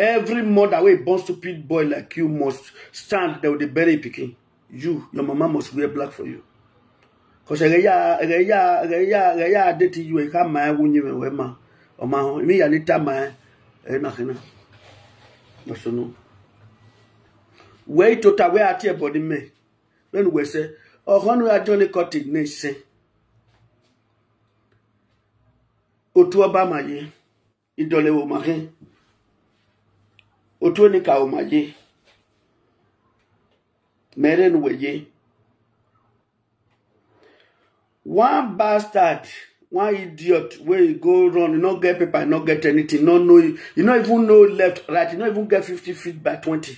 Every mother wey born stupid boy like you must stand there with the bury picking. You, your mama must wear black for you. Because reya date you e ka ma wunye me we ma. O ma mi ya ni ta ma na kina. No so no. Wait tota we ati e body me. When we say, oh honu ya Johnny Cottage ne se. Otu oba maye. Idole wo mahe. Otu ni ka wo maye. Meren weye. One bastard, one idiot, where you go run, you not get paper, you not get anything, not know you not even know left, right, you not even get 50 feet by 20.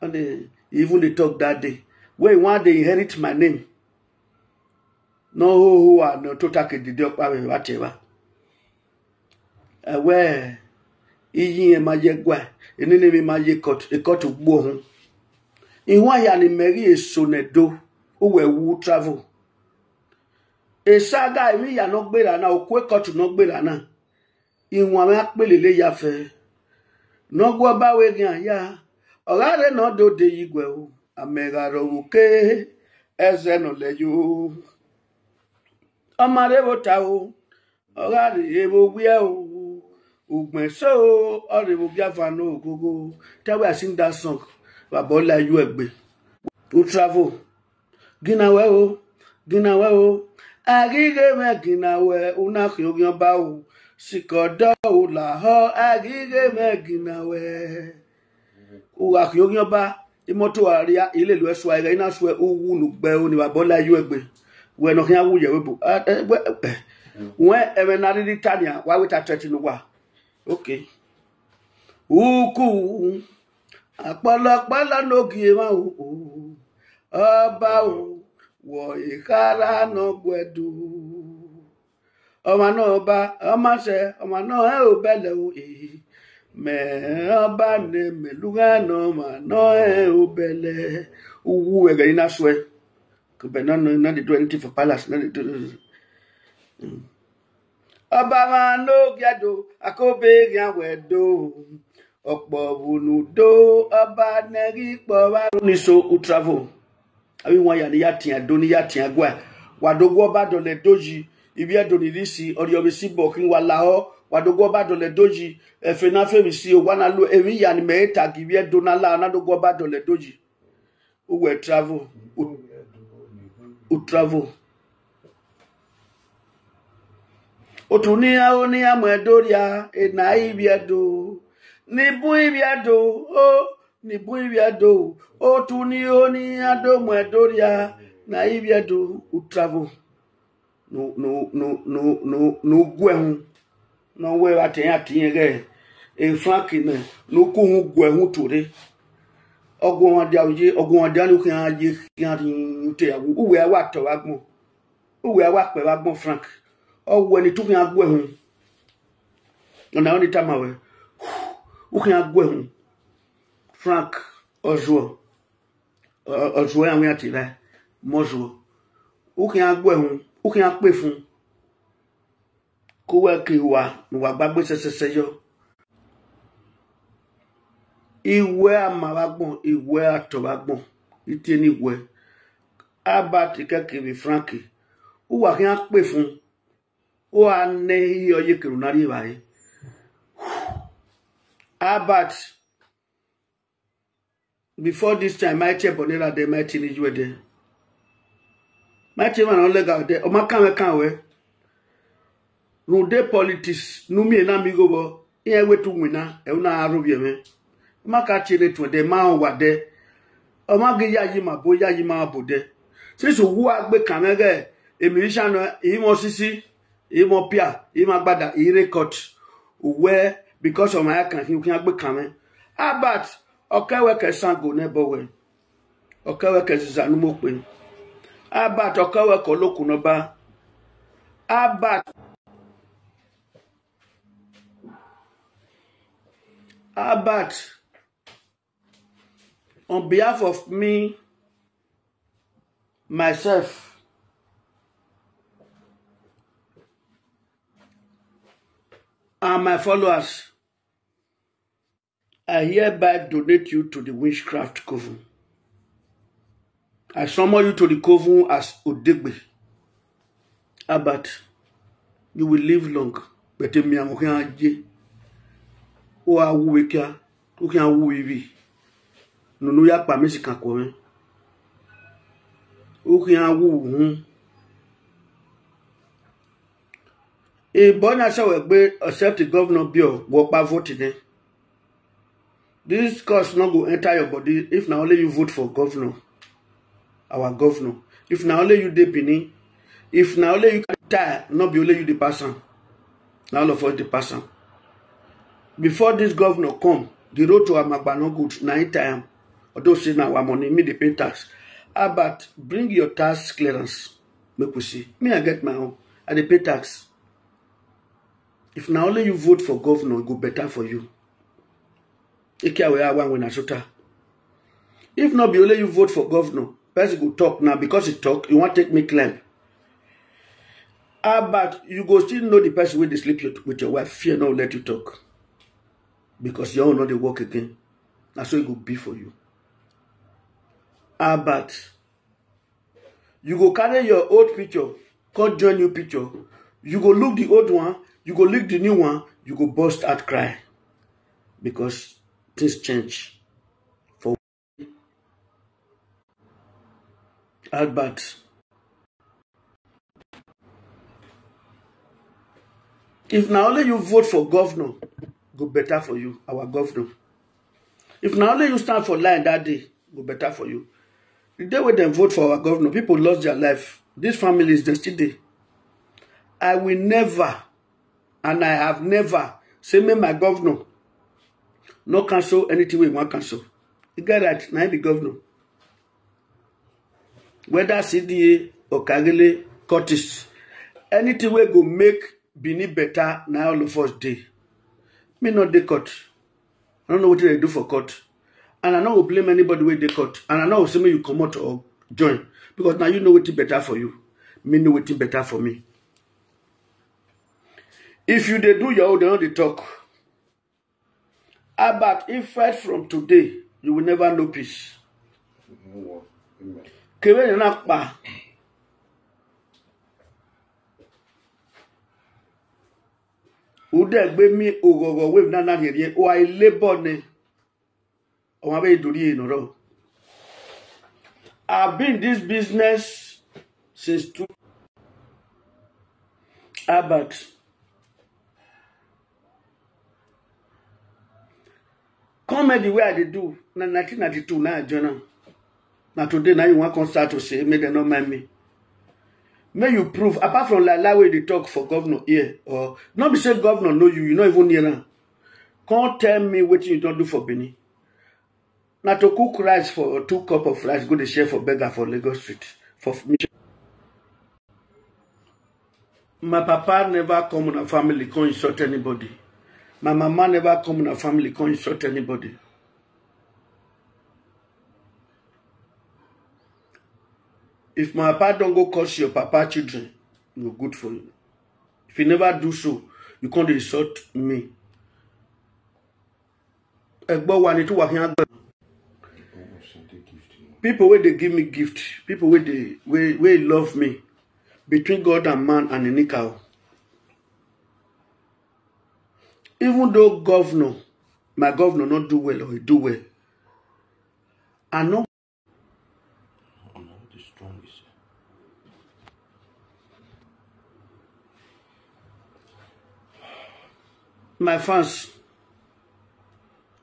And even they talk that day. Where you want they inherit my name. No who are no total kid whatever. Where iyi e maye gwa, eni ne mi maye cut, e cut ugbo hun. Iwa ya ni meri esonedo, uwe wu travel. Esaga emi ya no gbera na okwe cut no gbera na. Iwa me apelele ya fe. No gwo ba we gan ya. Orare no do de igwe o. Amega ro uke eze no leyo. Amare bota o. Orare ebo gwe o. Ugben so ore bo bia fa no gogo. Tell we I sing that song. Babola you egbe. To travel. Ginawe o. Ginawe o. Agige me ginawe una khyogian ba o. Sikodo o la ho agige me ginawe. O khyogian ba imoto aria ile lu eso ire ina so owu nu gbe o ni babola you egbe. We no khian wuye we bo. When evenari ditania wa we ta threat no wa. Okay. Uku apala no giema o. Oba o wo ikara no gwedu. Oma no ba, oma se, oma no e obele o e. Me oba ne meluga no ma no e obele. Uwu e ga ina swe. Ko be no dey do anything for palace, no dey do. Obama no giado, Akobeghian wedo. Okpo bunudo, oba negi po ni so utravel. Abi won ya ni yatin do ni yatin agwa. Wadogo oba dole doji, ibi e do ni risi, ori obi si bokin wa laho, wadogo oba dole doji, efe na fe mi si o wana lu emi ya ni me tag ibi e do na la na dogo oba dole doji. Uwe travel, utravel. Otunia onia mwedoria ena ibiedo nibu ibiedo o nibu ibiedo otuni onia do mwedoria na ibiedo utravel no gwehun no we atin ge e frank ne no ku hu gwehun tore ogun ade aye ogun ade anu kan aye kan te awu uwe wa to wagbon uwe wa pe wagbon frank owo ni tukin agwe hun na oni tamawe ukin agwe hun frank ojo anwe atira mojo ukin agwe hun ukin ape fun ko we ke wa no wa gbagbe sesese yo iwe amaragbon iwe atobagbon iti ni iwe abati kekiri frank uwa kin ape fun o ane oye kirunari bae but before this time my che bonera de my teenage we de my che man lega de o ma kan we no de politics no mi na mi go bo e we tu wina e una aro bi me ma ka chere to de ma wa de o ma ge ya yi ma bo ya yi ma bo de se so wu agbe kan ge emi sha no e mo sisi Imo pia, ima gbada, I record where because of my account, you can be coming. But okay, we can sango nebo we. Okay, we can zanumokwe. But okay, we can look no ba. But on behalf of me, myself, and my followers, I hereby donate you to the witchcraft coven. I summon you to the coven as Odegbe. But you will live long. But me am okay. O awu wekia, o kan awu ibi. Nunu ya pa mesi kan ko ren. O kan awu hun. E bona se we gbe accept the governor bill wo pa vote then. This cost not go enter your body if now only you vote for governor. Our governor. If now only you dey Benin, if now only you die, not be only you the person. Now all of us the person. Before this governor come, the road to Amagba no good 9 time. Although say now our money, me they pay tax. But bring your tax clearance. Make we see. Me I get my own. I dey pay tax. If now only you vote for governor, it go better for you. If not be only you vote for governor, person go talk now because he talk, you want to take me claim. But you go still know the person when they sleep with your wife, fear not let you talk. Because you all know they work again. That's what it will be for you. But you go carry your old picture, come join new picture. You go look the old one, you go look the new one, you go burst out cry. Because things change. For Albert. If now only you vote for governor, go better for you, our governor. If now only you stand for line that day, go better for you. The day when they vote for our governor, people lost their life. This family is still there. I will never, and I have never, say me my governor, no cancel anything we want cancel. You get that, now the governor. Whether CDA or Kagele, Curtis, anything we go make Benin better, now all of us day. Me not the court. I don't know what they do for court. And I don't blame anybody with the court. And I know say me you come out or join. Because now you know what's better for you. Me know what's better for me. If you they do your own, they know they talk. But if right from today, you will never know peace. Kewe nakpa. Ude gbe mi ogogo we na here o I labor ne. O ma be dori no. I've been in this business since but comedy where they do na 1992 na journal. Now today now you want to start to say, may they not mind me. May you prove, apart from like way they talk for governor here, or not be say governor know you, you not even near now. Can't tell me what you don't do for Benin. Now to cook rice for 2 cups of rice, go to share for beggar for Lagos Street. For me. My papa never come in a family, can't insult anybody. My mama never come in a family, can't insult anybody. If my papa don't go curse your papa children, no good for you. If you never do so, you can't insult me. People where they give me gift, people where they love me, between God and man and the nickel. Even though governor, my governor not do well or he do well, I know. My fans,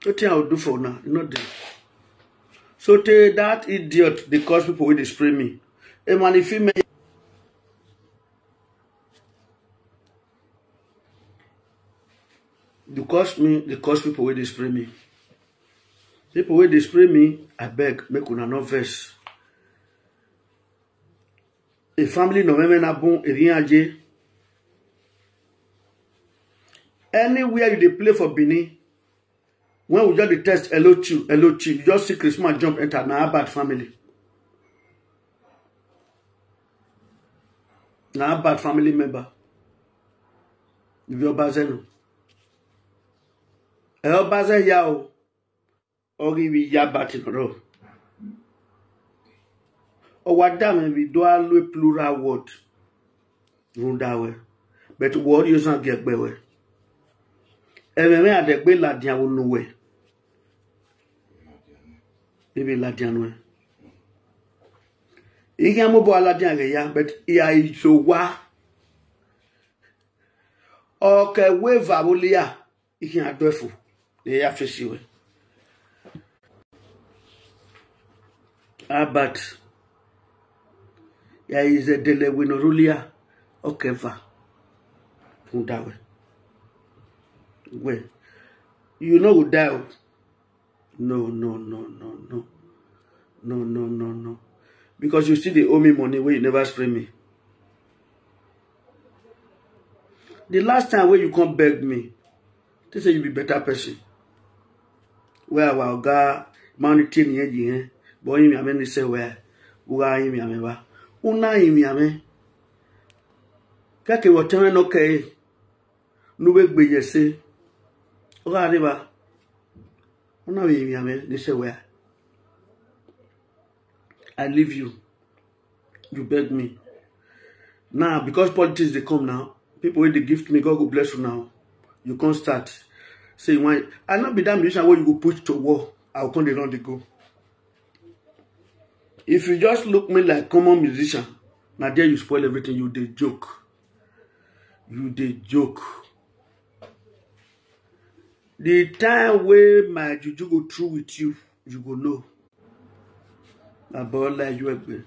what thing I will do for now, not there. So tell that idiot, they cause people when they spray me. A man, if he may, they cause people when they spray me. People when they spray me, I beg, make una no verse. A family no meme na bon, e rien aje. Anywhere you they play for Benin, when we just the test LOT, you just see Christmas jump enter na bad family. Na bad family member. If you're Obazee no. Obazee yao. Ori vi ya batin ro. O wadame vi do alwe plural word. Rundawe. But word you san get bewe. Ememe adegbe ladian wo nowe. Maybe ladian we. Igi amobo aladian ge ya but iya iso wa. Okay, we vabulia. Igi adwefu. They have to see we. But there is a delay with no rulia. Okay, va. Rundawe. Wait. You know who die? No. No. Because you still they owe me money where you never spray me. The last time where you come beg me, they say you be better person. Where our God money tin ye, boy me amen say where uga me ameba. Una me amen. Kake whatever no okay. No wake be yese. Uga riba. Una me amen. They say where I leave you. You beg me. Now, because politics they come now, people when they gift me, God will bless you now. You can't start. Say why I not be that musician where you go push to war. I'll come around the go. If you just look me like common musician, now there you spoil everything. You dey joke. You dey joke. The time where my juju go through with you, you go know. About like you agree.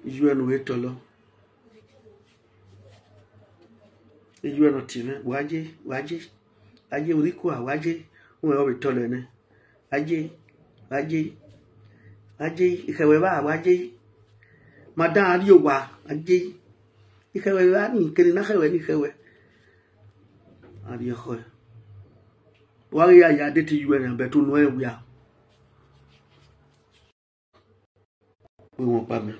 You and wait tolo. You are not even waje. Aje urikwa waje. Uwe obi tolo ne. Aje. Ikeweba waje. Madan ariyo wa. Aje. Ikeweba ni kiri na kewe ni kewe. Ariyo khoe. Wari ya deti you and betu noe wia. We won't pardon.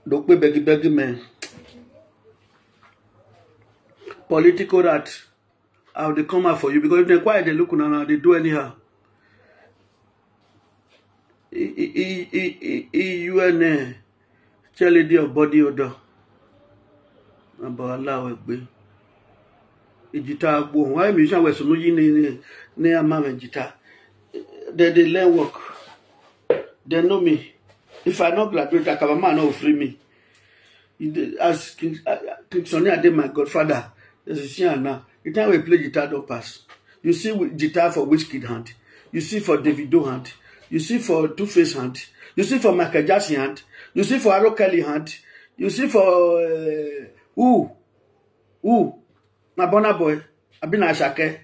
Don't be begging man. Political that how they come out for you because if they quiet, they look now, they do anyhow. You and tell your body odor. About allow it be. Ijita go. Why me shall we so no yin ne amama jita. They learn work. They know me. If I not graduate, I can man not free me. As King Sonny I did my godfather. There's a share now. The time we play guitar don't pass. You see guitar for which kid hand. You see for Davido hand. You see for Two-Face hand. You see for Michael Jackson hand. You see for Aro Kelly hand. You see for my Bonner boy. I've been a shake.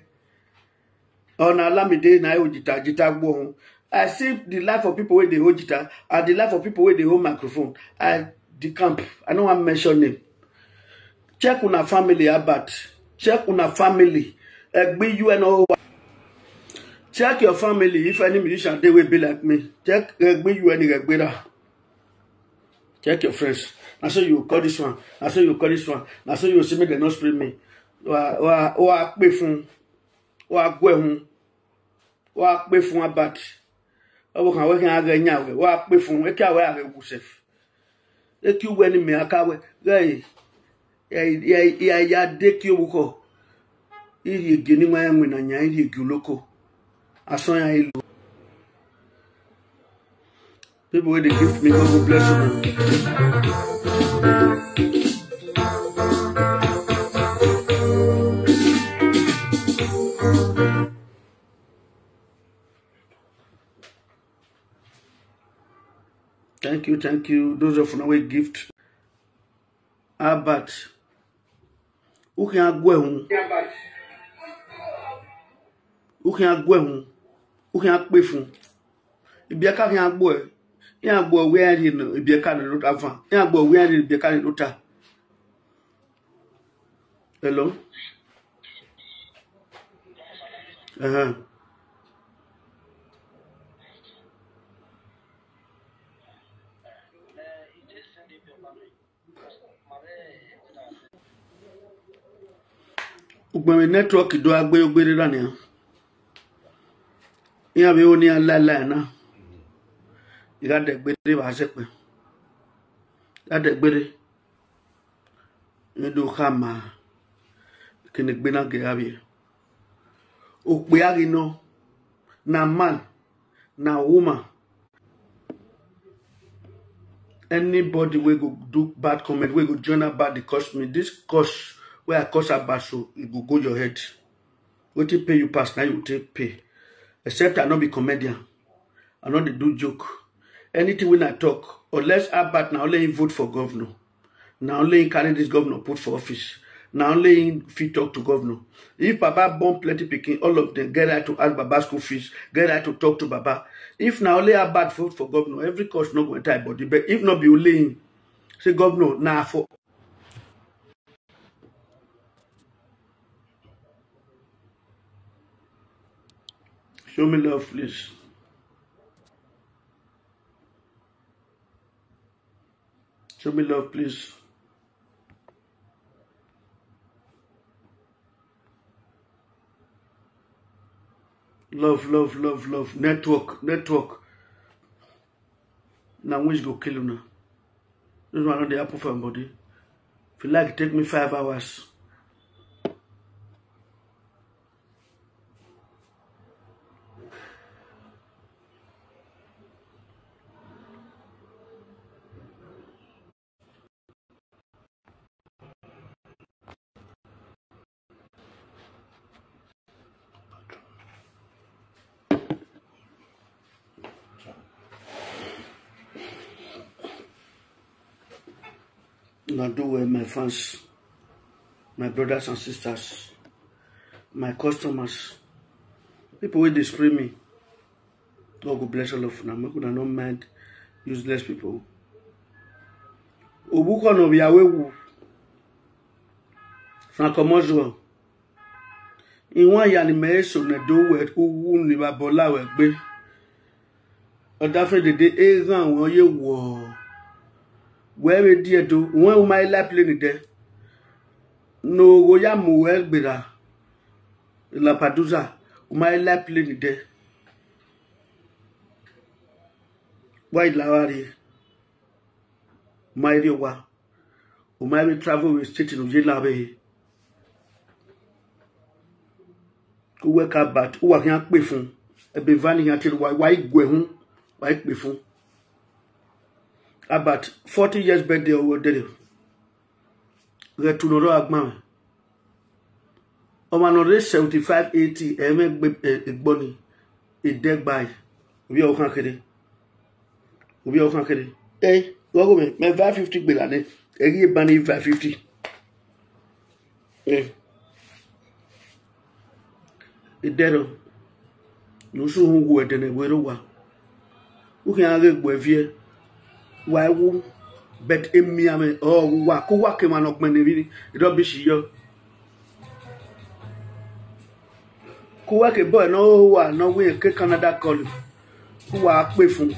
On Alamide na guitar go. I see the life of people where they hold guitar and the life of people where they hold microphone. I decamp. I don't want to mention name. Check on a family about. Check on a family. Be you and all. Check your family. If any musician they will be like me. Check be you and better. Check your friends. I saw you call this one. I saw you call this one. I saw you see me they not spray me. Or pay phone. Or go home. Or pay phone about. Owo kan we kan aga nya we wa pe fun we ka we are wusef e ki we ni me aka we gai ya de ki owo ko iri ege ni ma enwe na nya iri ege oloko ason ya ilu people wey dey give me God bless you. Thank you. Those of you know gift. But who can go home? Who can go home? Who can pay for? If you can't go, you can't go where you know. If you can't look at you can't go where you can't look at. Hello. Ugbe network do agbe ogbere la ni. Iya be oni ala na. Iga de gbere ba se pe. Da de gbere. Ni do khama. Kini gbe na ge abi. Okpe ari no na man na woman. Anybody will go do bad comment, will go join about the cost me. This cost where I cost about so it will go your head. What you pay you pass now you take pay. Except I not be comedian. I not do joke. Anything when I talk, unless about now only vote for governor. Now only carry this governor put for office. Now only fit talk to governor. If Baba born plenty picking, all of them get out to ask Baba school fees, get out to talk to Baba. If now only a bad vote for governor, every cost not going to tie body. But if not be only say governor, now for show me love, please. Show me love, please. Love. Network. Now which go kill you now? This one not the apple for body. If you like, take me 5 hours. Now do well, my fans, my brothers and sisters, my customers, people will display me. God go bless all of them. I could not mind useless people. Obuko no biawewu. Francomozo. Iwan ya ni me so na do we uwu ni babola we gbe. Odafe dede eran won ye wo. Where dear do when my lap lady there? No go ya mu well bira. La paduza, my lap lady there. Why lawari? My rewa. My travel with state in Ujelabe. Who work out but who are here pay fun. A be vanning until why go home? Why pay fun? About 40 years birthday over there. We to no agma. O man already 75, 80. A bonny. A dead by. We all can kede. We all can kede. Hey, go me. My 550 bilane. A give banny 550. Eh. A dead. No soon who were then a widow. Who can I go here? Why woo bet emiame oh wa ko wa ke manok menevini rubbish yo ko wa ke boy no wa no we ke Canada call ko wa pe fun